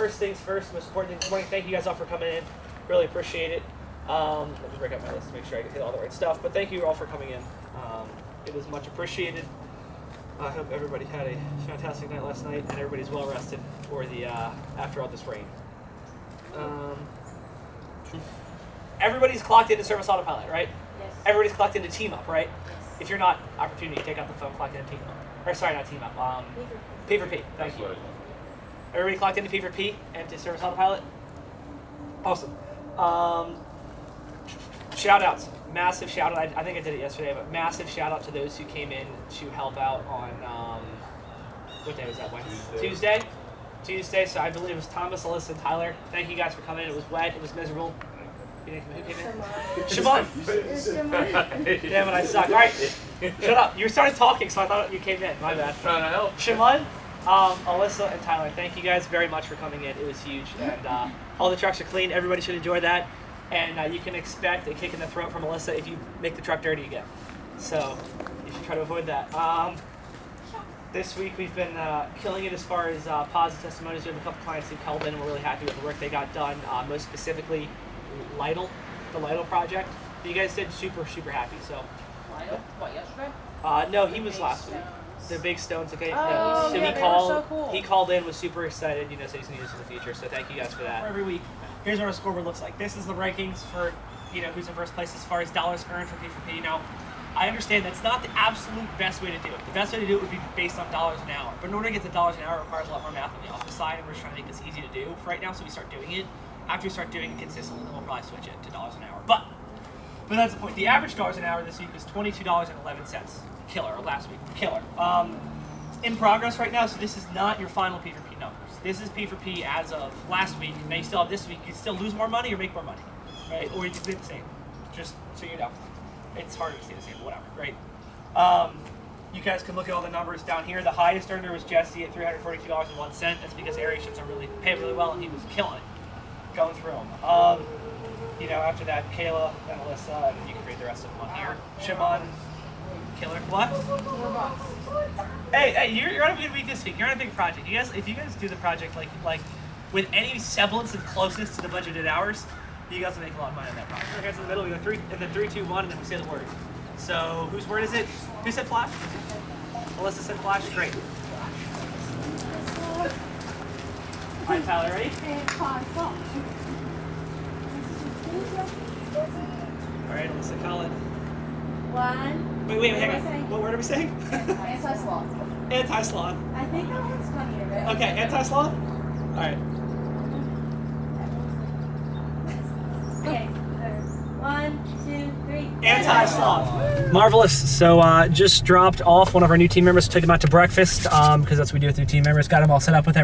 first things first, most important thing this morning, thank you guys all for coming in. Really appreciate it. Let me break up my list to make sure I hit all the right stuff. But thank you all for coming in. It was much appreciated. I hope everybody had a fantastic night last night and everybody's well rested for the after all this rain. Everybody's clocked into Service Autopilot, right? Yes. Everybody's clocked into Team Up, right? Yes. If you're not, opportunity, take out the phone, clock into Team Up. Or sorry, not Team Up. P4P. Thank you. Everybody clocked into P4P and to Service Autopilot? Awesome. Shout outs. Massive shout out. I think I did it yesterday, but massive shout out to those who came in to help out on, what day was that? Wednesday? Tuesday. So I believe it was Thomas, Alyssa, and Tyler. Thank you guys for coming in. It was wet. It was miserable. Who came in? Shimon. Damn it, I suck. All right. Shut up. You started talking, so I thought you came in. My bad. Trying to help. Shimon, Alyssa, and Tyler, thank you guys very much for coming in. It was huge. And all the trucks are clean. Everybody should enjoy that. And you can expect a kick in the throat from Alyssa if you make the truck dirty again. So you should try to avoid that. This week we've been killing it as far as positive testimonies. We have a couple clients who called in and we're really happy with the work they got done. Most specifically, Lytle, the Lytle project. You guys did super happy. So. Lytle? What, yesterday? No, he was last week. The big stones. Okay. Oh, So yeah, he they called. were so cool. He called in, was super excited. You know, so he's gonna use this in the future. So thank you guys for that. For every week, here's what our scoreboard looks like. This is the rankings for who's in first place as far as dollars earned for P4P. Now, I understand that's not the absolute best way to do it. The best way to do it would be based on dollars an hour. But in order to get to dollars an hour, it requires a lot more math on the office side, and we're just trying to make this easy to do for right now. So we start doing it. After we start doing it consistently, then we'll probably switch it to dollars an hour. But that's the point. The average dollars an hour this week was $22.11. Killer. Last week, killer. In progress right now, so this is not your final P4P numbers. This is P4P as of last week. Now you still have this week. You can still lose more money or make more money, right? Or you can stay the same. Just so you know, it's harder to stay the same, but whatever, right? You guys can look at all the numbers down here. The highest earner was Jesse at $342.01. That's because aerations are really paid really well, and he was killing it, going through them. After that, Kayla and Alyssa, and you can read the rest of them on here. Shimon, killer. What? Hey, you're on a good week this week. You're on a big project. If you guys do the project like with any semblance of closeness to the budgeted hours, you guys will make a lot of money on that project. Okay, so in the middle, we go 3, and then 3, 2, 1, and then we say the word. So whose word is it? Who said flash? Alyssa said flash. Great. All right, Tyler, ready? All right, Alyssa, call it. 1. Wait, hang on. What word are we saying? Anti-sloth. Anti-sloth. I think that one's funnier, right? Okay, anti-sloth? All right. Okay. 1, 2, 3. Anti-sloth. Marvelous. So just dropped off one of our new team members, took him out to breakfast because that's what we do with new team members. Got him all set up with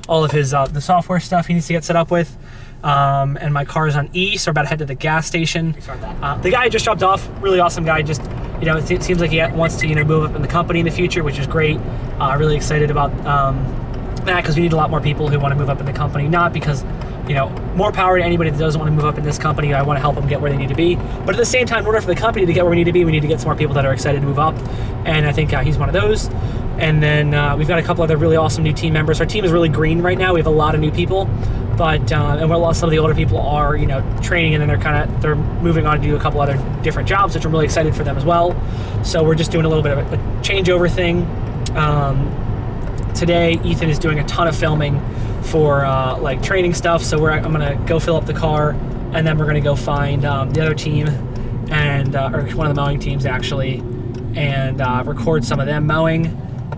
all of his the software stuff he needs to get set up with. And my car is on E, so we're about to head to the gas station. The guy I just dropped off, really awesome guy. Just it seems like he wants to move up in the company in the future, which is great. Really excited about that because we need a lot more people who want to move up in the company. Not because more power to anybody that doesn't want to move up in this company. I want to help them get where they need to be. But at the same time, in order for the company to get where we need to be, we need to get some more people that are excited to move up. And I think he's one of those. And then we've got a couple other really awesome new team members. Our team is really green right now. We have a lot of new people. But and some of the older people are training, and then they're moving on to do a couple other different jobs, which I'm really excited for them as well. So we're just doing a little bit of a changeover thing. Today, Ethan is doing a ton of filming for training stuff. So I'm gonna go fill up the car, and then we're gonna go find the other team and or one of the mowing teams actually, and record some of them mowing.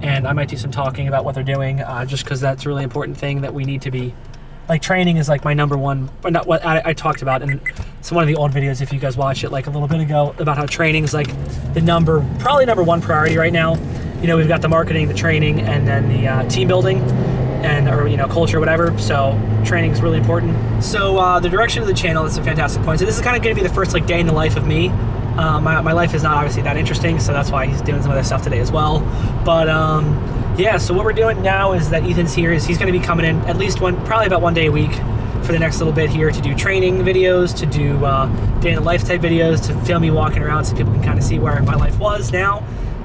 And I might do some talking about what they're doing, just because that's a really important thing that we need to be. Training is my number one, but not what I talked about in one of the old videos, if you guys watch it a little bit ago, about how training is probably number one priority right now. We've got the marketing, the training, and then the team building and culture, whatever. So training is really important. So the direction of the channel is a fantastic point. So this is kind of going to be the first day in the life of me. My life is not obviously that interesting, so that's why he's doing some of this stuff today as well. But yeah, so what we're doing now is that Ethan's here. He's going to be coming in at least probably about one day a week for the next little bit here to do training videos, to do day in the life type videos, to film me walking around so people can kind of see where my life was now.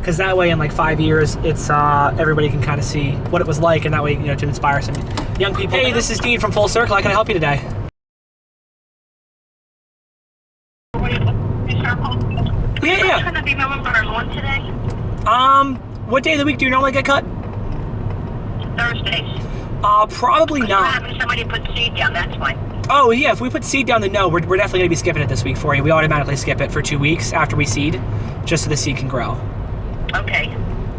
because that way in like 5 years, it's everybody can kind of see what it was like, and that way, you know, to inspire some young people. Hey, this is Dean from Full Circle. How can I help you today? Yeah. Going to be mowing our lawn today? What day of the week do you normally get cut? Thursdays. Probably not. Having somebody put seed down, that's fine. Oh yeah, if we put seed down, then no, we're definitely gonna be skipping it this week for you. We automatically skip it for 2 weeks after we seed, just so the seed can grow. Okay.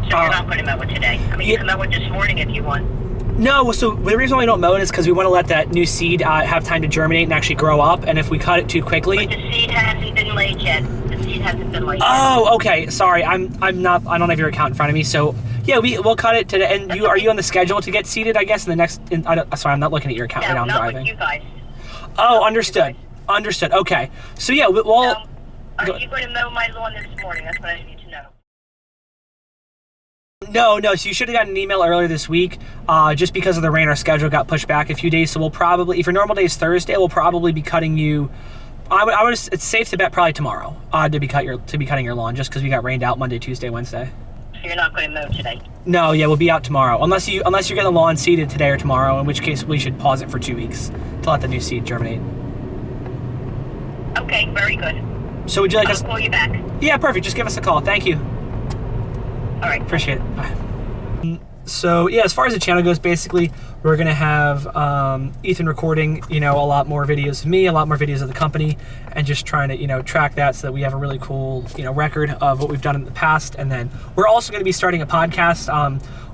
So you're not going to mow it today? I mean, you can mow it this morning if you want. No, so the reason why we don't mow it is because we want to let that new seed have time to germinate and actually grow up. And if we cut it too quickly, but the seed hasn't been laid yet. The seed hasn't been laid yet. Oh, okay. Sorry, I don't have your account in front of me. So yeah, we'll cut it today. And are you on the schedule to get seeded? I guess in the next. Sorry, I'm not looking at your account right now. I'm not driving. With you guys. Oh, understood. Understood. Okay. So yeah, well. Are you going to mow my lawn this morning? That's what I need to know. No, so you should have gotten an email earlier this week. Just because of the rain, our schedule got pushed back a few days, so we'll probably, if your normal day is Thursday, we'll probably be cutting you, it's safe to bet probably tomorrow, to be cutting your lawn, just because we got rained out Monday, Tuesday, Wednesday. So you're not going to mow today? No, yeah, we'll be out tomorrow, unless you're getting the lawn seeded today or tomorrow, in which case we should pause it for 2 weeks to let the new seed germinate. Okay, very good. So would you like us? I'll call you back. Yeah, perfect, just give us a call, thank you. All right. Appreciate it. Bye. So yeah, as far as the channel goes, basically we're gonna have Ethan recording, you know, a lot more videos of me, a lot more videos of the company, and just trying to, you know, track that so that we have a really cool, you know, record of what we've done in the past. And then we're also going to be starting a podcast.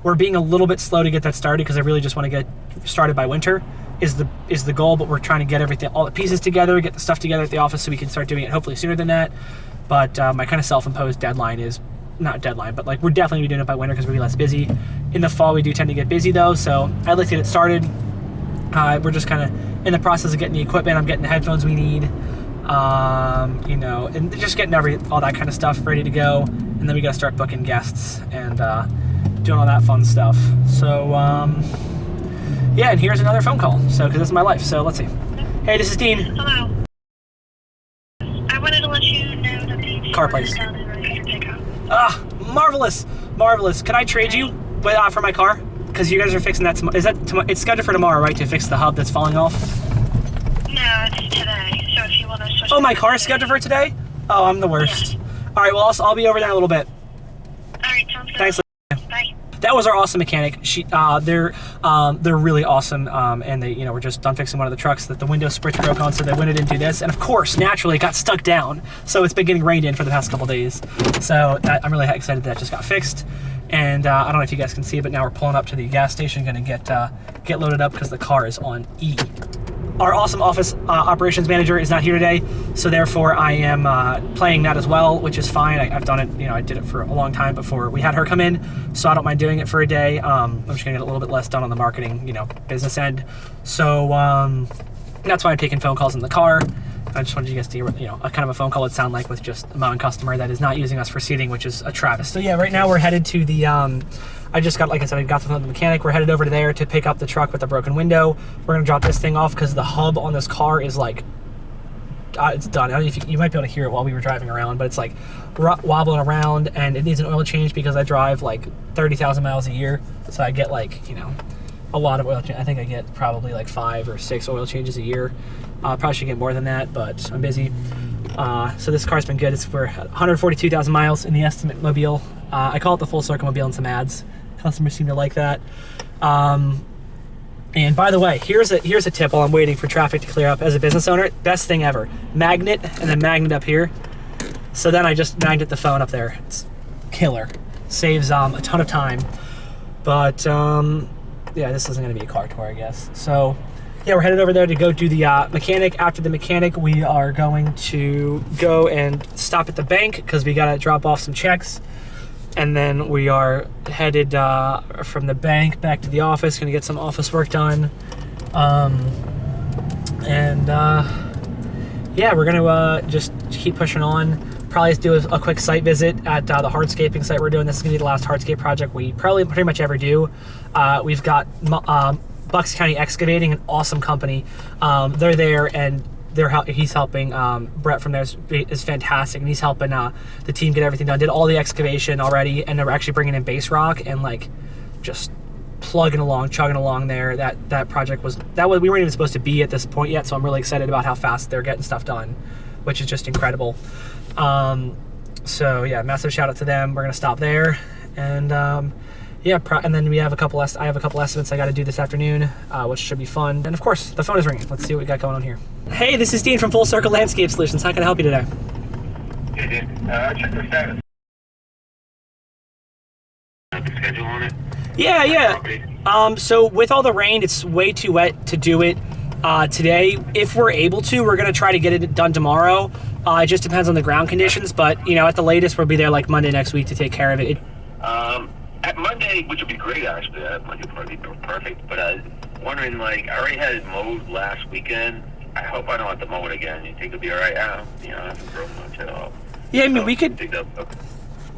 We're being a little bit slow to get that started because I really just want to get started by winter is the goal, but we're trying to get all the pieces together, get the stuff together at the office so we can start doing it hopefully sooner than that. But my kind of self-imposed deadline is not deadline, but like we're definitely gonna be doing it by winter because we'll be less busy. In the fall, we do tend to get busy though, so I'd like to get it started. We're just kind of in the process of getting the equipment. I'm getting the headphones we need, you know, and just getting all that kind of stuff ready to go. And then we gotta start booking guests and doing all that fun stuff. So yeah, and here's another phone call. So because this is my life. So let's see. Hey, this is Dean. Hello. I wanted to let you know that the Car place. is down and ready for pickup. Ah, marvelous. Can I trade you for my car? Because you guys are fixing that. It's scheduled for tomorrow, right? To fix the hub that's falling off. No, it's today. So if you want to switch. Oh, my car's scheduled for today? Oh, I'm the worst. Yeah. All right, well, I'll be over there in a little bit. All right, sounds good. Thanks. Bye. That was our awesome mechanic. They're really awesome, and they, you know, we're just done fixing one of the trucks that the window spritz broke on, so they went into this, and of course, naturally, it got stuck down. So it's been getting rained in for the past couple days. So I'm really excited that just got fixed. And I don't know if you guys can see, but now we're pulling up to the gas station, gonna get loaded up because the car is on E. Our awesome office operations manager is not here today, so therefore I am playing that as well, which is fine. I've done it, you know, I did it for a long time before we had her come in, so I don't mind doing it for a day. I'm just gonna get a little bit less done on the marketing, you know, business end. So that's why I'm taking phone calls in the car. I just wanted you guys to hear, you know, a kind of a phone call would sound like with just a mowing customer that is not using us for seating, which is a Travis. So yeah, right now we're headed to the, I just got, like I said, I got the mechanic. We're headed over to there to pick up the truck with the broken window. We're gonna drop this thing off because the hub on this car is like, it's done. I don't know if you might be able to hear it while we were driving around, but it's like wobbling around and it needs an oil change because I drive like 30,000 miles a year. So I get like, you know, a lot of oil change. I think I get probably like 5 or 6 oil changes a year. Probably should get more than that, but I'm busy. So this car's been good. It's for 142,000 miles in the Estimate Mobile. I call it the Full Circle Mobile and some ads. Customers seem to like that. And by the way, here's a tip while I'm waiting for traffic to clear up. As a business owner, best thing ever. Magnet and then magnet up here. So then I just magnet the phone up there. It's killer. Saves a ton of time. But yeah, this isn't gonna be a car tour, I guess. So yeah, we're headed over there to go do the mechanic. After the mechanic, we are going to go and stop at the bank because we gotta drop off some checks. And then we are headed from the bank back to the office, gonna get some office work done. Yeah, we're gonna just keep pushing on. Probably do a quick site visit at the hardscaping site we're doing. This is gonna be the last hardscape project we probably pretty much ever do. We've got Bucks County Excavating, an awesome company. They're there and he's helping. Brett from there is fantastic, and he's helping the team get everything done. Did all the excavation already, and they're actually bringing in base rock and like just chugging along there. That project we weren't even supposed to be at this point yet, so I'm really excited about how fast they're getting stuff done, which is just incredible. So yeah, massive shout out to them. We're gonna stop there, and yeah, and then I have a couple estimates I got to do this afternoon, which should be fun. And of course, the phone is ringing. Let's see what we got going on here. Hey, this is Dean from Full Circle Landscape Solutions. How can I help you today? Hey, Dean. Check the status. The schedule on it? Yeah. So with all the rain, it's way too wet to do it today. If we're able to, we're gonna try to get it done tomorrow. It just depends on the ground conditions, but you know, at the latest, we'll be there like Monday next week to take care of it. At Monday, which would be great actually, Monday would probably be perfect, but wondering, like, I already had it mowed last weekend. I hope I don't have to mow it again. You think it'll be alright? I haven't grown much at all. Yeah, I mean, we could...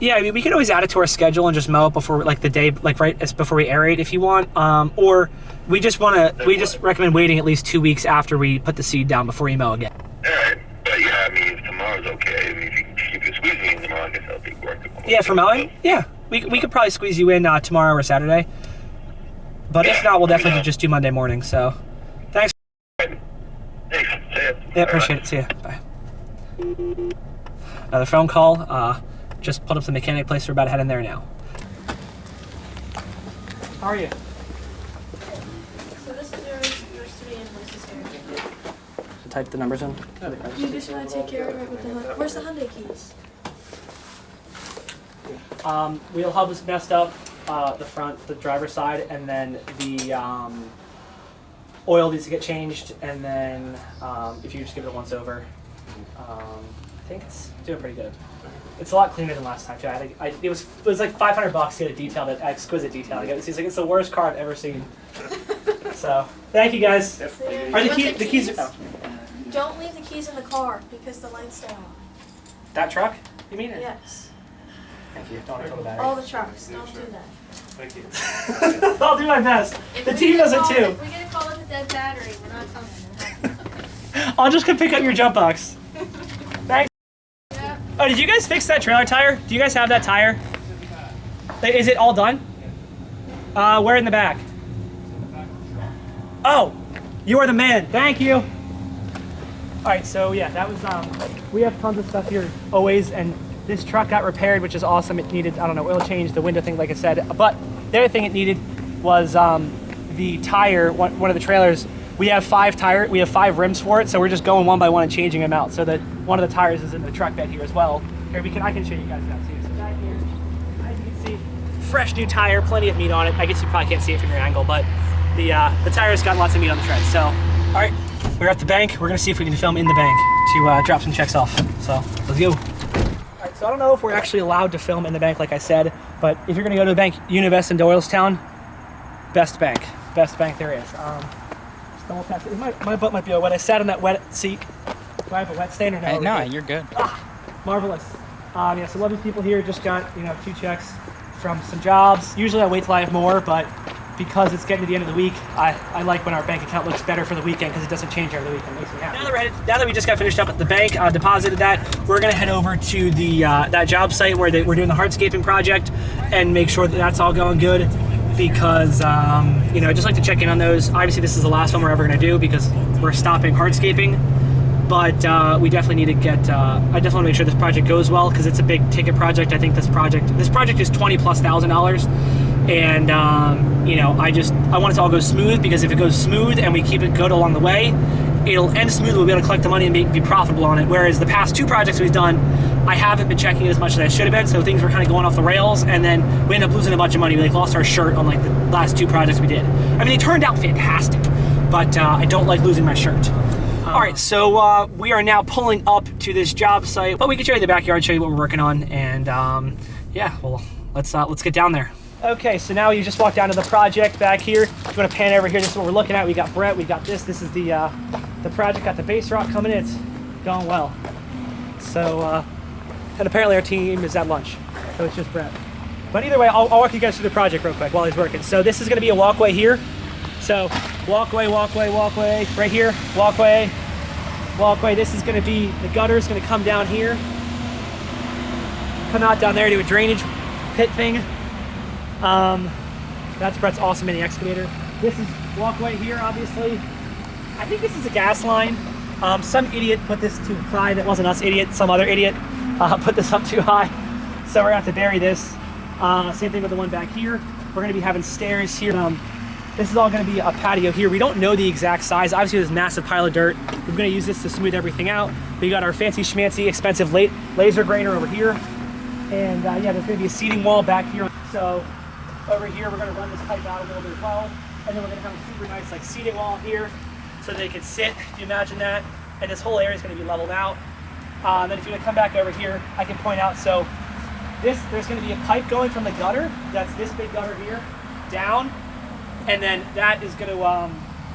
Yeah, I mean, we could always add it to our schedule and just mow it before, like, the day, like, right before we aerate if you want. Or we just recommend waiting at least 2 weeks after we put the seed down before you mow again. Alright, but yeah, I mean, if tomorrow's okay, I mean, if you can squeeze me in tomorrow, I guess that'll be workable. Yeah, for mowing? Yeah. We could probably squeeze you in tomorrow or Saturday. But if not, we'll definitely just do Monday morning, so. Thanks. Thanks. See ya. Yeah, appreciate it. See ya. Bye. Another phone call. Just pulled up the mechanic place. We're about to head in there now. How are you? So this is yours 3 invoices here. Type the numbers in. You just want to take care of it with the Hyundai. Where's the Hyundai keys? Wheel hub is messed up, the front, the driver's side, and then the oil needs to get changed, and then if you just give it a once over, I think it's doing pretty good. It's a lot cleaner than last time too. It was like $500 to get a detailed, exquisite detail. It's like it's the worst car I've ever seen. So thank you guys. Are the keys? Oh. Don't leave the keys in the car because the lights stay on. That truck? You mean it? Yes. Thank you. Don't throw the battery. All the trucks. Don't do that. Thank you. I'll do my best. The team does it too. If we get a call with a dead battery, we're not coming. I'll just come pick up your jump box. Thanks. Yeah. Oh, did you guys fix that trailer tire? Do you guys have that tire? Is it all done? Where in the back? Oh, you are the man. Thank you. All right, so yeah, that was, we have tons of stuff here always, and this truck got repaired, which is awesome. It needed, I don't know, oil change, the window thing, like I said. But the other thing it needed was the tire, one of the trailers. We have 5 rims for it, so we're just going one by one and changing them out so that one of the tires is in the truck bed here as well. Here, I can show you guys that too. So back here, as you can see, fresh new tire, plenty of meat on it. I guess you probably can't see it from your angle, but the tire's got lots of meat on the tread. So, all right, we're at the bank. We're gonna see if we can film in the bank to drop some checks off. So, let's go. Alright, so I don't know if we're actually allowed to film in the bank like I said, but if you're going to go to the bank, Univest in Doylestown, best bank there is. Stumble past it. My butt might be wet. I sat on that wet seat. Do I have a wet stain or no? Hey, no, you're good. Marvelous. Yeah, so lovely people here. Just got 2 checks from some jobs. Usually I wait till I have more, but because it's getting to the end of the week, I like when our bank account looks better for the weekend because it doesn't change every week. It makes me happy. Now that we just got finished up at the bank, deposited that, we're gonna head over to the that job site where we're doing the hardscaping project and make sure that that's all going good. Because I just like to check in on those. Obviously, this is the last one we're ever gonna do because we're stopping hardscaping. But we definitely need to get. I definitely want to make sure this project goes well because it's a big ticket project. I think this project is $20,000+, and I want it to all go smooth because if it goes smooth and we keep it good along the way, it'll end smooth. We'll be able to collect the money and be profitable on it. Whereas the past 2 projects we've done, I haven't been checking it as much as I should have been, so things were kind of going off the rails, and then we ended up losing a bunch of money. We lost our shirt on the last 2 projects we did. I mean, they turned out fantastic, but I don't like losing my shirt. All right, so we are now pulling up to this job site, but we can show you the backyard, show you what we're working on, and yeah, well, let's get down there. Okay, so now you just walk down to the project back here. If you want to pan over here, this is what we're looking at. We got Brett, we got this. This is the project. Got the base rock coming in. It's going well. So, and apparently our team is at lunch, so it's just Brett. But either way, I'll walk you guys through the project real quick while he's working. So this is going to be a walkway here. So walkway, right here, walkway, walkway. This is going to be, the gutter is going to come down here, come out down there to a drainage pit thing. That's Brett's awesome mini excavator. This is walkway here, obviously. I think this is a gas line. Some idiot put this too high. That wasn't us, idiot. Some other idiot put this up too high. So we're gonna have to bury this. Same thing with the one back here. We're gonna be having stairs here. This is all gonna be a patio here. We don't know the exact size. Obviously, this massive pile of dirt. We're gonna use this to smooth everything out. We got our fancy schmancy expensive laser grader over here. And yeah, there's gonna be a seating wall back here. So over here, we're gonna run this pipe out a little bit as well. And then we're gonna have a super nice like seating wall here so they can sit, if you imagine that. And this whole area is gonna be leveled out. And then if you're gonna come back over here, I can point out, so there's gonna be a pipe going from the gutter, that's this big gutter here, down. And then that is gonna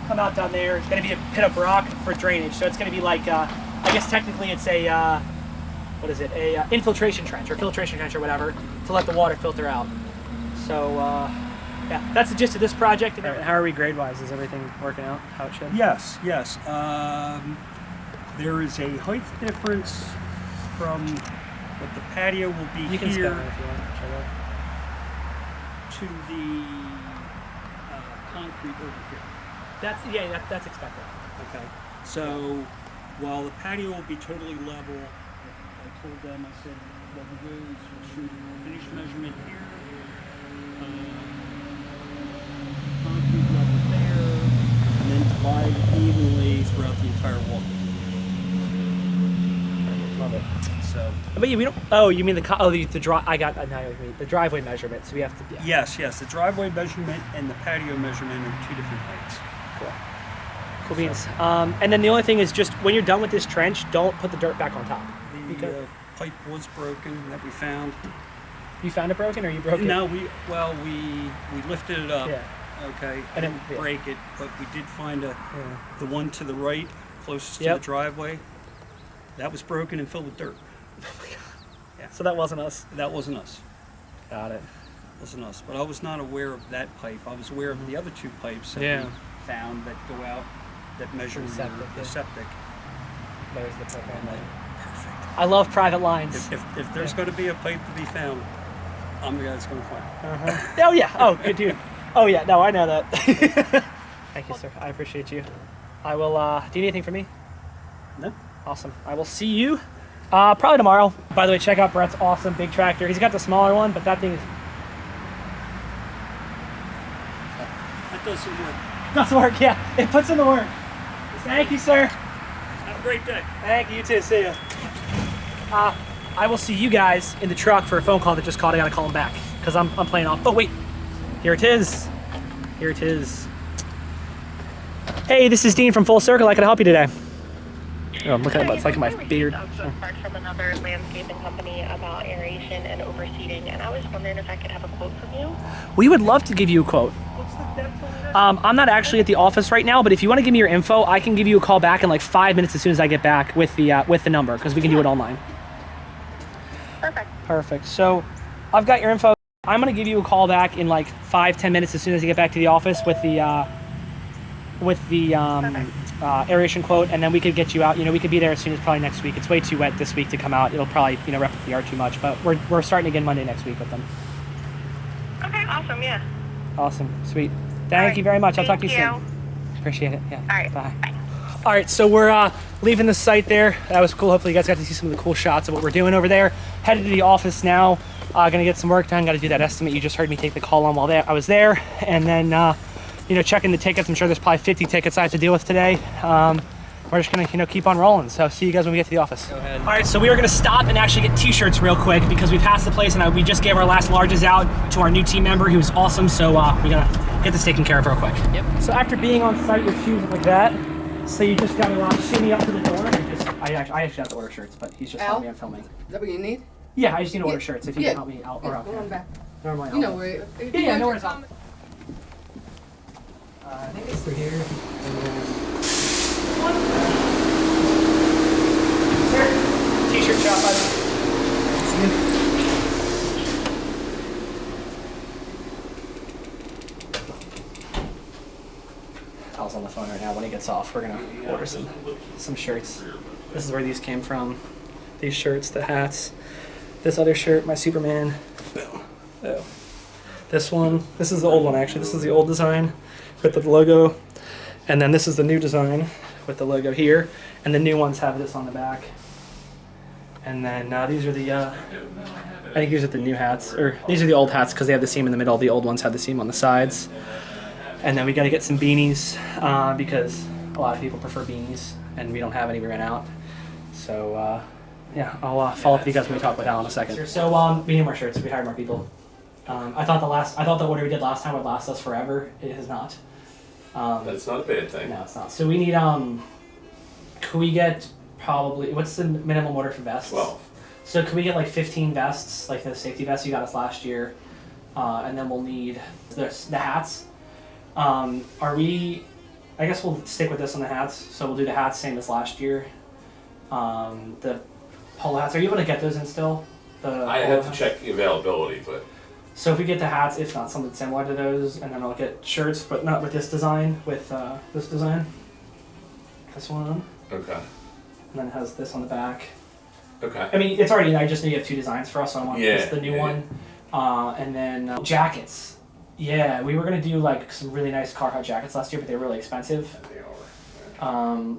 come out down there. It's gonna be a pit of rock for drainage. So it's gonna be like, I guess technically it's a, what is it? A infiltration trench or filtration trench or whatever to let the water filter out. So yeah, that's the gist of this project. How are we grade-wise? Is everything working out how it should? Yes, yes. There is a height difference from what the patio will be You can here spell it if you want. to the concrete over here. That's expected. Okay. So while the patio will be totally level, I told them, I said, what we do is we'll shoot a finished measurement here. Concrete level there, and then divide evenly throughout the entire wall. Love it. So But yeah, we don't. Oh, you mean the drive? I got now. The driveway measurement. So we have to. Yeah. yes, the driveway measurement and the patio measurement are two different heights. Cool. Cool beans. And then the only thing is just when you're done with this trench, don't put the dirt back on top. The pipe was broken that we found. You found it broken, or you broke it? No, we lifted it up. Yeah. Okay. I I didn't- didn't break it, but we did find the one to the right, closest to Yep. the driveway. That was broken and filled with dirt. So that wasn't us. That wasn't us. Got it. Wasn't us. But I was not aware of that pipe. I was aware of the other two pipes that Yeah. we found that go out that measure The septic, the yeah. septic. There's the program. And perfect. I love private lines. If there's going to be a pipe to be found, I'm the guy that's going to find it. Oh yeah. Oh, good dude. Oh yeah. No, I know that. Thank you, sir. I appreciate you. I will. Do you need anything from me? No? Awesome. I will see you probably tomorrow. By the way, check out Brett's awesome big tractor. He's got the smaller one, but that thing is That does some work. does work. Yeah, it puts in the work. Thank you, sir. Have a great day. Thank you. You too. See ya. I will see you guys in the truck for a phone call that just called. I gotta call him back because I'm playing off. Oh wait, here it is. Here it is. Hey, this is Dean from Full Circle. I can help you today. Oh, I'm looking at it's like my beard. I'm so sorry from another landscaping company about aeration and overseeding, and I was wondering if I could have a quote from you. We would love to give you a quote. I'm not actually at the office right now, but if you want to give me your info, I can give you a call back in like 5 minutes as soon as I get back with the number because we can do it online. Perfect. Perfect. So I've got your info. I'm gonna give you a call back in like 5-10 minutes as soon as I get back to the office with the aeration quote, and then we could get you out. You know, we could be there as soon as probably next week. It's way too wet this week to come out. It'll probably rep up the yard too much, but we're starting again Monday next week with them. Okay, awesome, yeah. Awesome, sweet. Thank you very much. I'll talk to you Thank soon. Appreciate it. Yeah. All right. Bye. Bye. All right, so we're leaving the site there. That was cool. Hopefully you guys got to see some of the cool shots of what we're doing over there. Headed to the office now. Gonna get some work done. Got to do that estimate. You just heard me take the call on while I was there. And then, checking the tickets. I'm sure there's probably 50 tickets I have to deal with today. We're just gonna, keep on rolling. So see you guys when we get to the office. Go ahead. All right, so we are gonna stop and actually get t-shirts real quick because we passed the place and we just gave our last larges out to our new team member who was awesome. So we're gonna get this taken care of real quick. Yep. So after being on site with shoes like that, so you just gotta shimmy up to the door and I actually have to order shirts, but he's just helping me. I'm filming. Is that what you need? Yeah, I just need to order shirts. If you Yeah. can help me out. Or Go on back. Normally You know where. Yeah, no worries. I think it's through here. T-shirt shop, by the way. Al's on the phone right now. when he gets off, we're gonna order some shirts. This is where these came from. These shirts, the hats. This other shirt, my Superman. Boom. Oh. This one, this is the old one actually. This is the old design with the logo. And then this is the new design with the logo here. And the new ones have this on the back. And then these are the, I think these are the new hats. Or these are the old hats because they have the seam in the middle. The old ones have the seam on the sides. And then we got to get some beanies because a lot of people prefer beanies. And we don't have any, we ran out. So, yeah, I'll follow up with you guys when we talk with Al in a second. So, we need more shirts. We hired more people. I thought the order we did last time would last us forever. It has not. That's not a bad thing. No, it's not. So we need could we get probably what's the minimum order for vests? 12. So could we get like 15 vests, like the safety vests you got us last year, and then we'll need the hats. Are we? I guess we'll stick with this on the hats. So we'll do the hats same as last year. The polo hats. Are you able to get those in still? I have to check the availability, but. So if we get the hats, if not something similar to those, and then I'll get shirts, but not with this design, with this design. This one. Okay. And then it has this on the back. Okay. I mean, it's already, I just know you have two designs for us, so I want this, the new one. And then jackets. Yeah, we were going to do like some really nice Carhartt jackets last year, but they were really expensive. They are. Yeah.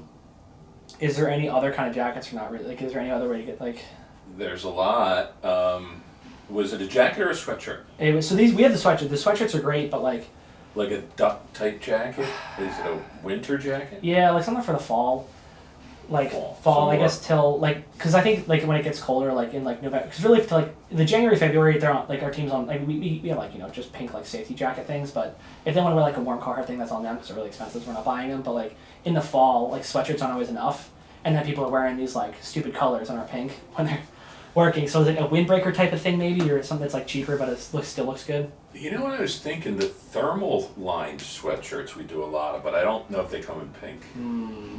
Is there any other kind of jackets or not really? Like, is there any other way to get like... There's a lot. Was it a jacket or a sweatshirt? It was, so we have the sweatshirt. The sweatshirts are great, but like... Like a duck type jacket? Is it a winter jacket? Yeah, like something for the fall. Like fall, So I guess till like, because I think like when it gets colder, like in like November, because really to like the January, February, they're on like our team's on like we have like just pink like safety jacket things, but if they want to wear like a warm Carhartt thing, that's on them because they're really expensive. So we're not buying them, but like in the fall, like sweatshirts aren't always enough, and then people are wearing these like stupid colors on our pink when they're working. So it's like a windbreaker type of thing maybe, or something that's like cheaper but it still looks good. You know what I was thinking? The thermal lined sweatshirts we do a lot of, but I don't know if they come in pink.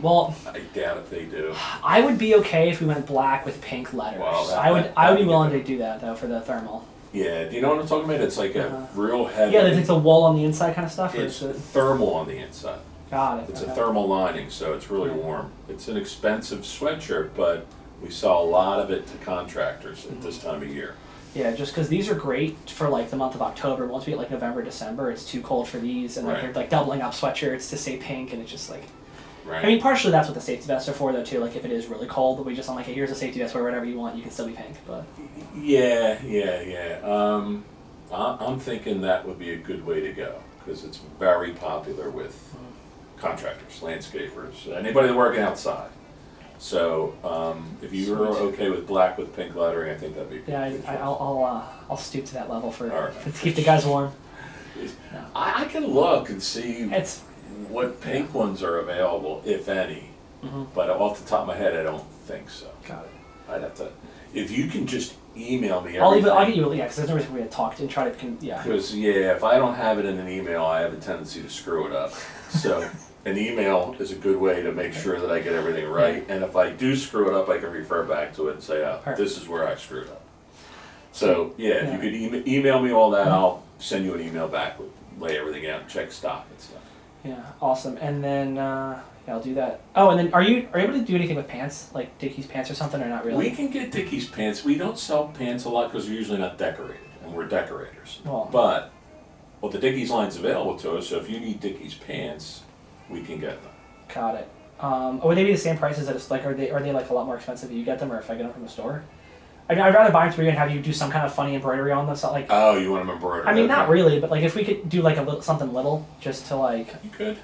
Well, I doubt if they do. I would be okay if we went black with pink letters. Well, I would be willing to do that though for the thermal. Yeah, do you know what I'm talking about? It's like a real heavy. Yeah, there's like the wool on the inside kind of stuff. It's thermal on the inside. Got it. It's a thermal lining, so it's really warm. It's an expensive sweatshirt, but we sell a lot of it to contractors at this time of year. Yeah, just because these are great for like the month of October. Once we get like November, December, it's too cold for these, and like they're like doubling up sweatshirts to say pink, and it's just like. Right. I mean, partially that's what the safety vests are for, though, too. Like if it is really cold, we just I'm like, hey, here's a safety vest, wear whatever you want, you can still be pink, but. Yeah. I'm thinking that would be a good way to go because it's very popular with contractors, landscapers, anybody working outside. So if you are okay with black with pink lettering, I think that'd be. Yeah, I'll stoop to that level for to Right. keep the guys warm. No. I can look and see It's what pink ones are available, if any. But off the top of my head, I don't think so. got it. I'd have to. If you can just email me I'll everything. get you because there's no reason for me to talk and try to Because if I don't have it in an email, I have a tendency to screw it up. So an email is a good way to make sure that I get everything right. And if I do screw it up, I can refer back to it and say, this is where I screwed up. So if you could email me all that, I'll send you an email back, lay everything out, check stock and stuff. Yeah, awesome. And then I'll do that. Oh, and then are you able to do anything with pants, like Dickies pants or something, or not really? We can get Dickies pants. We don't sell pants a lot because we're usually not decorated, and we're decorators. But the Dickies line's available to us, so if you need Dickies pants, we can get them. Got it. Would they be the same prices as like are they like a lot more expensive if you get them or if I get them from the store? I mean, I'd rather buy them through you and have you do some kind of funny embroidery on them. So like. Oh, you want them embroidered? I mean, not really, but like if we could do like something little just to like. You could.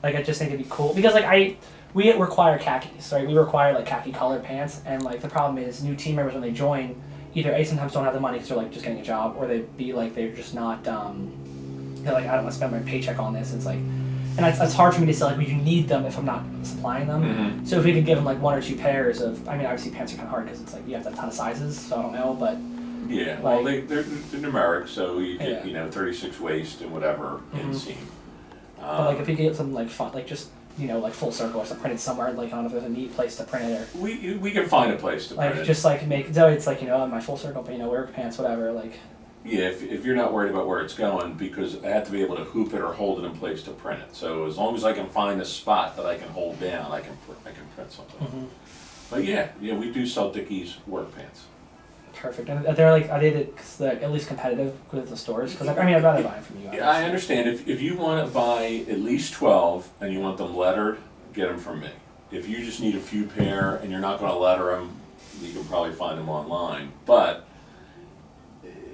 Like I just think it'd be cool because like we require khakis, right? We require like khaki colored pants, and like the problem is new team members when they join, either A, sometimes don't have the money because they're like just getting a job, or they B, like they're just not. They're like, I don't want to spend my paycheck on this. It's like, and it's hard for me to say like, well, you need them if I'm not supplying them. So if we could give them like one or two pairs of, I mean, obviously pants are kind of hard because it's like you have to have a ton of sizes, so I don't know, but. Yeah, like, well, they're numeric, so you get 36 waist and whatever inseam. But like if you get some like fun, like just like full circle or something printed somewhere, like I don't know if there's a neat place to print it or. We can find a place to print it. Like just like make so it's like my full circle, work pants, whatever, like. Yeah, if you're not worried about where it's going, because I have to be able to hoop it or hold it in place to print it. So as long as I can find a spot that I can hold down, I can print something. But yeah, we do sell Dickies work pants. Perfect. And are they at least competitive with the stores? Because I'd rather buy them from you. Yeah, I understand. If you want to buy at least 12 and you want them lettered, get them from me. If you just need a few pair and you're not going to letter them, you can probably find them online. But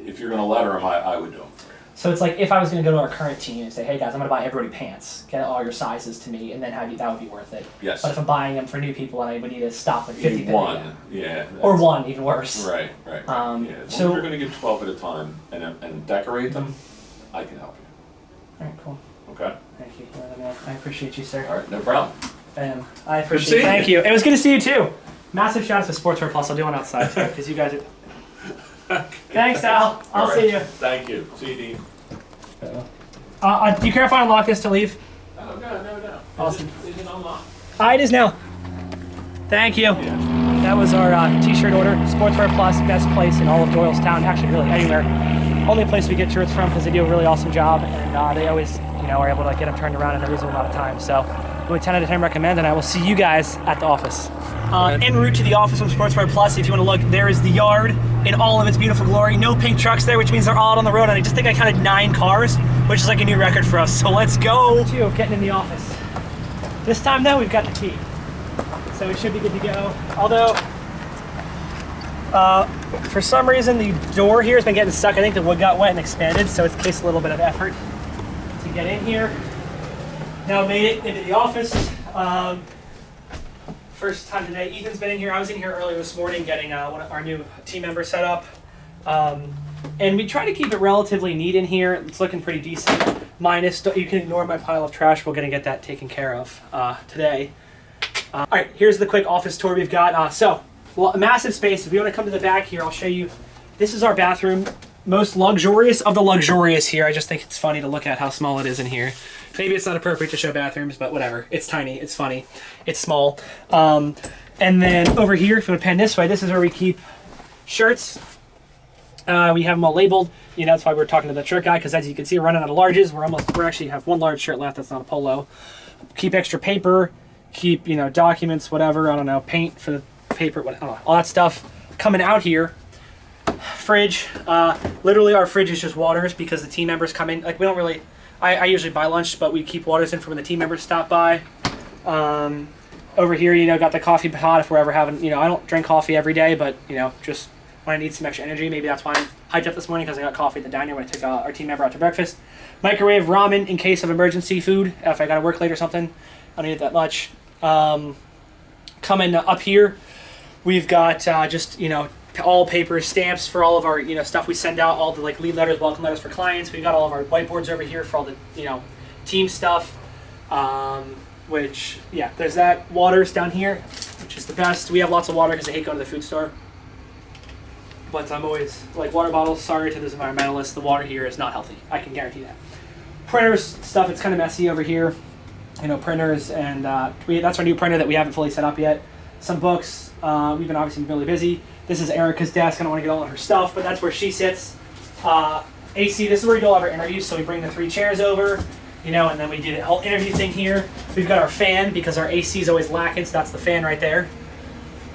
if you're going to letter them, I would do them for you. So it's like if I was going to go to our current team and say, hey guys, I'm going to buy everybody pants, get all your sizes to me, and then that would be worth it. Yes. But if I'm buying them for new people and I would need to stop like 50 one, yeah. Or one, even worse. Right. Yeah. As long as we're going to get 12 at a time and decorate them, I can help you. All right, cool. Okay. Thank you. I appreciate you, sir. All right, no problem. I appreciate it. Thank you. It was good to see you too. Massive shout out to Sportswear Plus. I'll do one outside too, because you guys are. Thanks, Al. I'll see you. Thank you. See you, Dean. Do you care if I unlock this to leave? No. Awesome. Is it unlocked? It is now. Thank you. Yeah. That was our t-shirt order. Sportswear Plus, best place in all of Doylestown. Actually, really anywhere. Only place we get shirts from because they do a really awesome job, and they always, are able to get them turned around in a reasonable amount of time. So, really 10 out of 10 recommend, and I will see you guys at the office. En route to the office from Sportswear Plus, if you want to look, there is the yard in all of its beautiful glory. No pink trucks there, which means they're all out on the road, and I just think I counted 9 cars, which is like a new record for us. So let's go. Two of getting in the office. This time though, we've got the key. So we should be good to go. Although, for some reason, the door here has been getting stuck. I think the wood got wet and expanded, so it takes a little bit of effort to get in here. Now made it into the office. First time today. Ethan's been in here. I was in here earlier this morning getting one of our new team members set up. And we try to keep it relatively neat in here. It's looking pretty decent. Minus, you can ignore my pile of trash. We're going to get that taken care of today. All right, here's the quick office tour we've got. A massive space. If you want to come to the back here, I'll show you. This is our bathroom. Most luxurious of the luxurious here. I just think it's funny to look at how small it is in here. Maybe it's not appropriate to show bathrooms, but whatever. It's tiny, it's funny, it's small. And then over here, if you want to pan this way, this is where we keep shirts. We have them all labeled. That's why we're talking to the shirt guy, because as you can see, we're running out of larges. We actually have one large shirt left that's not a polo. Keep extra paper, keep, documents, whatever, I don't know, paint for the paper, all that stuff. Coming out here, fridge. Literally our fridge is just waters because the team members come in. Like we don't really, I usually buy lunch, but we keep waters in for when the team members stop by. Over here, got the coffee pot if we're ever having, I don't drink coffee every day, but, just when I need some extra energy. Maybe that's why I'm hyped up this morning, because I got coffee at the diner when I took our team member out to breakfast. Microwave ramen in case of emergency food. If I got to work late or something, I don't need it that much. Coming up here, we've got just, all paper stamps for all of our, stuff we send out, all the lead letters, welcome letters for clients. We've got all of our whiteboards over here for all the, team stuff. There's that. Waters down here, which is the best. We have lots of water because I hate going to the food store. But I'm always, water bottles, sorry to those environmentalists, the water here is not healthy. I can guarantee that. Printers, stuff, it's kind of messy over here. Printers, and that's our new printer that we haven't fully set up yet. Some books, we've been obviously really busy. This is Erica's desk. I don't want to get all of her stuff, but that's where she sits. AC, this is where we do all of our interviews, so we bring the 3 chairs over, and then we do the whole interview thing here. We've got our fan, because our AC is always lacking, so that's the fan right there.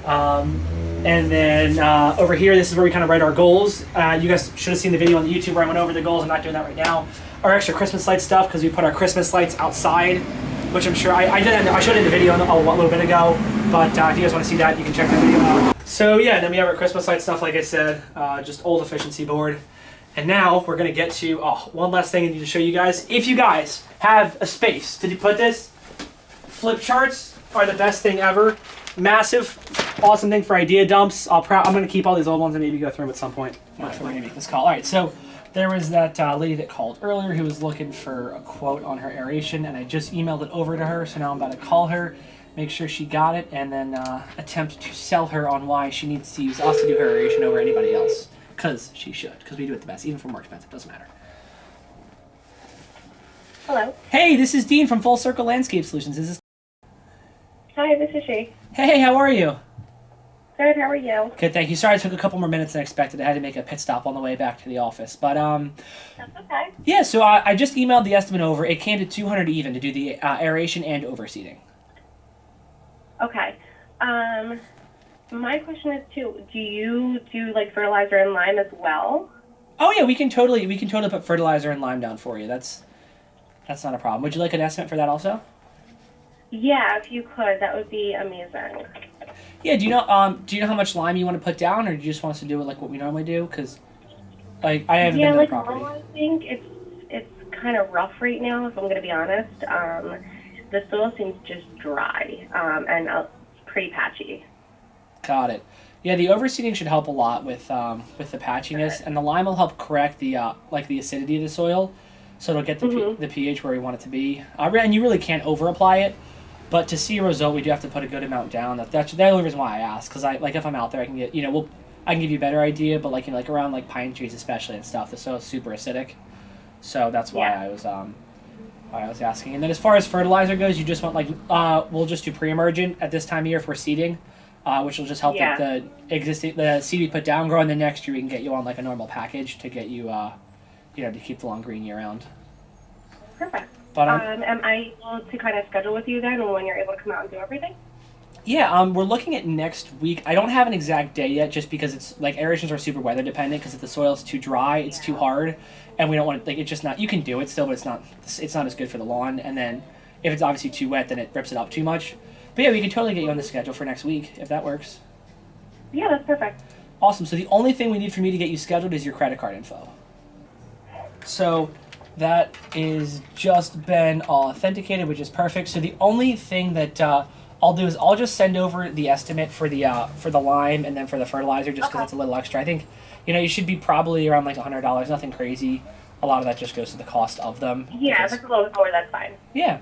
And then over here, this is where we kind of write our goals. You guys should have seen the video on the YouTube where I went over the goals. I'm not doing that right now. Our extra Christmas light stuff, because we put our Christmas lights outside, which I'm sure I showed in the video a little bit ago, but if you guys want to see that, you can check that video out. So yeah, then we have our Christmas light stuff, like I said, just old efficiency board. And now we're going to get to one last thing I need to show you guys. If you guys have a space to put this, flip charts are the best thing ever. Massive, awesome thing for idea dumps. I'm going to keep all these old ones and maybe go through them at some point. We're going to make this call. All right, so there was that lady that called earlier who was looking for a quote on her aeration, and I just emailed it over to her, so now I'm about to call her, make sure she got it, and then attempt to sell her on why she needs to use us to do her aeration over anybody else. Because she should, because we do it the best, even for more expensive, doesn't matter. Hello. Hey, this is Dean from Full Circle Landscape Solutions. Hi, this is she. Hey, how are you? Good, how are you? Good, thank you. Sorry it took a couple more minutes than expected. I had to make a pit stop on the way back to the office. But, That's okay. yeah, so I just emailed the estimate over. It came to $200 even to do the aeration and overseeding. Okay. My question is too, do you do like fertilizer and lime as well? Oh, yeah, we can totally put fertilizer and lime down for you. That's not a problem. Would you like an estimate for that also? Yeah, if you could, that would be amazing. Yeah, do you know how much lime you want to put down, or do you just want us to do it like what we normally do? Because I haven't been to the property. I think it's kind of rough right now, if I'm going to be honest. The soil seems just dry and pretty patchy. Got it. Yeah, the overseeding should help a lot with the patchiness, and the lime will help correct the the acidity of the soil, so it'll get the pH where we want it to be. And you really can't over apply it, but to see a result, we do have to put a good amount down. That's the only reason why I ask, because if I'm out there, I can get I can give you a better idea, but around pine trees especially and stuff, the soil's super acidic, so that's why I was asking. And then as far as fertilizer goes, you just want we'll just do pre-emergent at this time of year for seeding. Which will just help the seed we put down grow, and then next year we can get you on a normal package to get you, to keep the lawn green year round. Perfect. But am I able to kind of schedule with you then when you're able to come out and do everything? Yeah, we're looking at next week. I don't have an exact day yet, just because it's aerations are super weather dependent. Because if the soil is too dry, it's too hard, and we don't want it. It's just not. You can do it still, but it's not as good for the lawn. And then if it's obviously too wet, then it rips it up too much. But yeah, we can totally get you on the schedule for next week, if that works. Yeah, that's perfect. Awesome. So the only thing we need from you to get you scheduled is your credit card info. So that is just been authenticated, which is perfect. So the only thing that I'll do is I'll just send over the estimate for the lime and then for the fertilizer, just because it's a little extra. I think, you should be probably around $100, nothing crazy. A lot of that just goes to the cost of them. Yeah, if it's a little lower, that's fine. Yeah.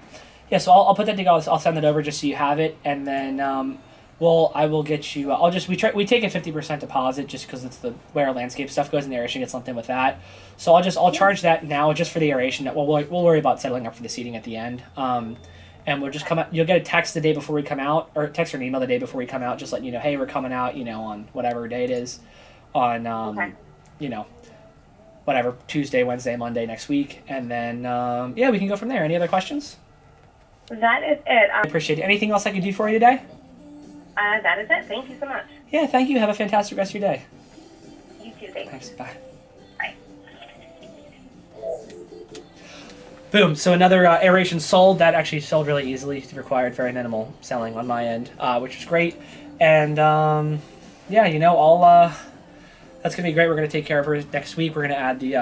Yeah, so I'll put that together. I'll send it over just so you have it, and then I will get you. We take a 50% deposit just because it's the way our landscape stuff goes, and the aeration gets lumped in with that. So I'll charge that now just for the aeration. We'll worry about settling up for the seeding at the end. And we'll just come out. You'll get a text the day before we come out, or text or an email the day before we come out, just letting you know, hey, we're coming out. On whatever day it is, on whatever Tuesday, Wednesday, Monday next week, and then we can go from there. Any other questions? That is it. I appreciate it. Anything else I can do for you today? That is it. Thank you so much. Yeah, thank you. Have a fantastic rest of your day. You too. Thanks. Thanks. Bye. Bye. Boom. So another aeration sold. That actually sold really easily. It required very minimal selling on my end, which is great. And all that's gonna be great. We're gonna take care of her next week. We're gonna add the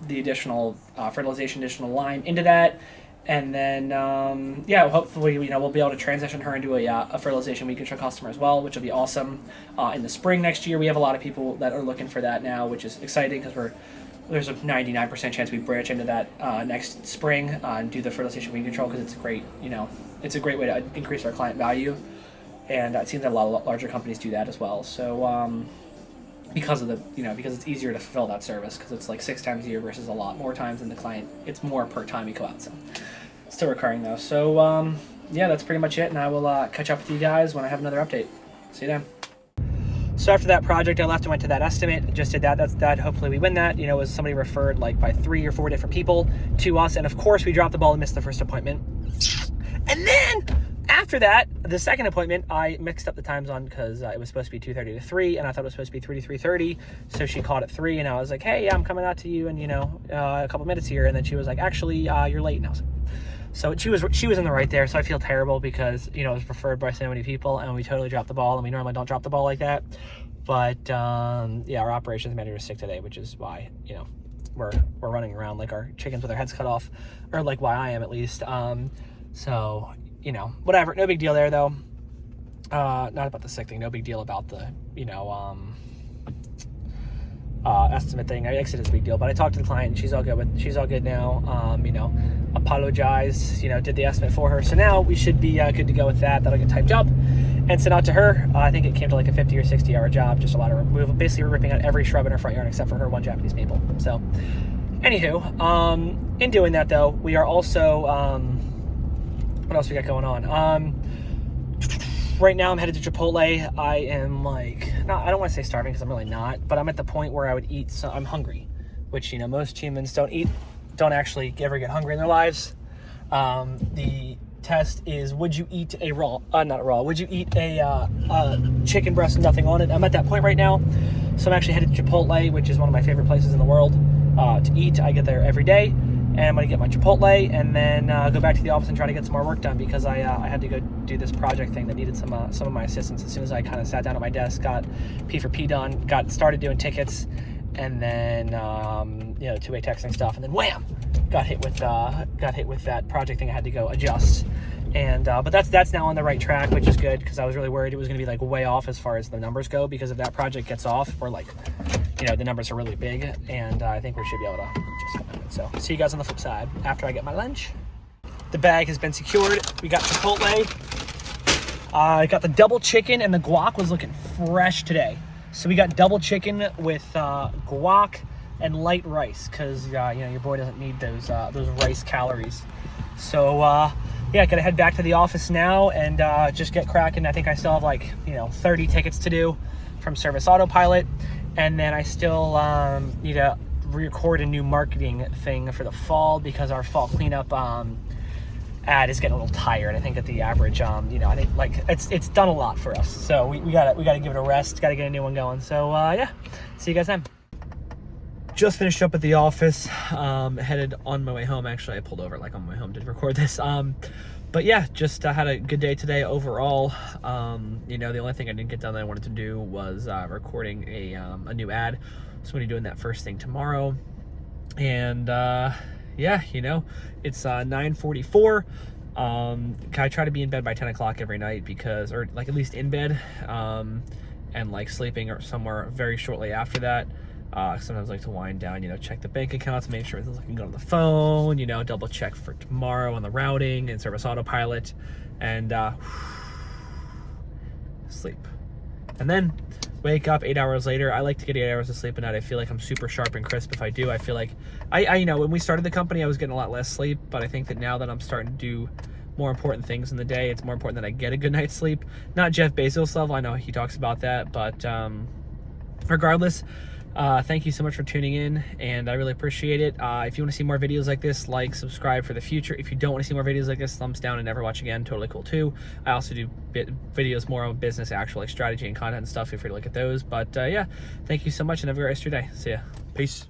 additional fertilization, additional lime into that. And then, hopefully, we'll be able to transition her into a fertilization weed control customer as well, which will be awesome. In the spring next year, we have a lot of people that are looking for that now, which is exciting because there's a 99% chance we branch into that next spring and do the fertilization weed control because it's great. It's a great way to increase our client value, and it seems that a lot of larger companies do that as well. So, because it's easier to fulfill that service because it's 6 times a year versus a lot more times, and the client it's more per time you go out. So. Still recurring though. So that's pretty much it, and I will catch up with you guys when I have another update. See you then. So after that project I left, I went to that estimate, just did that. That's that. Hopefully we win that. It was somebody referred by 3 or 4 different people to us, and of course we dropped the ball and missed the first appointment. And then after that, the second appointment, I mixed up the times on because it was supposed to be 2:30 to 3, and I thought it was supposed to be 3 to 3:30. So she called at 3, and I was like, hey, yeah, I'm coming out to you in a couple minutes here. And then she was like, actually, you're late. And I was like, so she was in the right there. So I feel terrible because it was preferred by so many people, and we totally dropped the ball, and we normally don't drop the ball like that. But our operations manager is sick today, which is why we're running around like our chickens with our heads cut off, or why I am at least. So whatever, no big deal there though. Not about the sick thing, no big deal about the estimate thing. I exit is a big deal, but I talked to the client and she's all good now. Apologized, did the estimate for her. So now we should be good to go with that. That'll get typed up and sent out to her. I think it came to a 50 or 60 hour job, just a lot of removal. Basically we're ripping out every shrub in her front yard except for her one Japanese maple. So anywho, in doing that though, we are also, what else we got going on? right now I'm headed to Chipotle. I am like, I don't want to say starving because I'm really not, but I'm at the point where I would eat, so I'm hungry, which, you know, most humans don't actually ever get hungry in their lives. The test is, would you eat a would you eat a chicken breast with nothing on it? I'm at that point right now. So I'm actually headed to Chipotle, which is one of my favorite places in the world to eat. I get there every day, and I'm going to get my Chipotle and then go back to the office and try to get some more work done because I had to go do this project thing that needed some of my assistance. As soon as I kind of sat down at my desk, got P4P done, got started doing tickets, and then two-way texting stuff, and then wham, got hit with that project thing I had to go adjust. And but that's now on the right track, which is good because I was really worried it was going to be like way off as far as the numbers go, because if that project gets off, we're like, the numbers are really big, and I think we should be able to just so see you guys on the flip side after I get my lunch. The bag has been secured. We got Chipotle. I got the double chicken, and the guac was looking fresh today. So we got double chicken with guac and light rice because your boy doesn't need those rice calories. So gotta head back to the office now and just get cracking. I think I still have 30 tickets to do from Service Autopilot, and then I still need to record a new marketing thing for the fall because our fall cleanup ad is getting a little tired. I think at the average, I think it's done a lot for us, so we gotta give it a rest. Gotta get a new one going. So see you guys then. Just finished up at the office, headed on my way home. Actually, I pulled over on my way home to record this. But yeah, just had a good day today overall. The only thing I didn't get done that I wanted to do was recording a new ad. So I'm gonna be doing that first thing tomorrow. And it's 9:44. I try to be in bed by 10 o'clock every night or at least in bed, and sleeping or somewhere very shortly after that. Sometimes I like to wind down, check the bank accounts, make sure everything's looking good on the phone, double check for tomorrow on the routing and Service Autopilot, and sleep. And then wake up 8 hours later. I like to get 8 hours of sleep a night. I feel like I'm super sharp and crisp if I do. I feel like when we started the company, I was getting a lot less sleep, but I think that now that I'm starting to do more important things in the day, it's more important that I get a good night's sleep. Not Jeff Bezos level. I know he talks about that, but regardless, thank you so much for tuning in, and I really appreciate it. If you want to see more videos like this, subscribe for the future. If you don't want to see more videos like this, thumbs down and never watch again. Totally cool too. I also do videos more on business, actual strategy and content and stuff. Feel free to look at those. But thank you so much, and have a great rest of your day. See ya. Peace.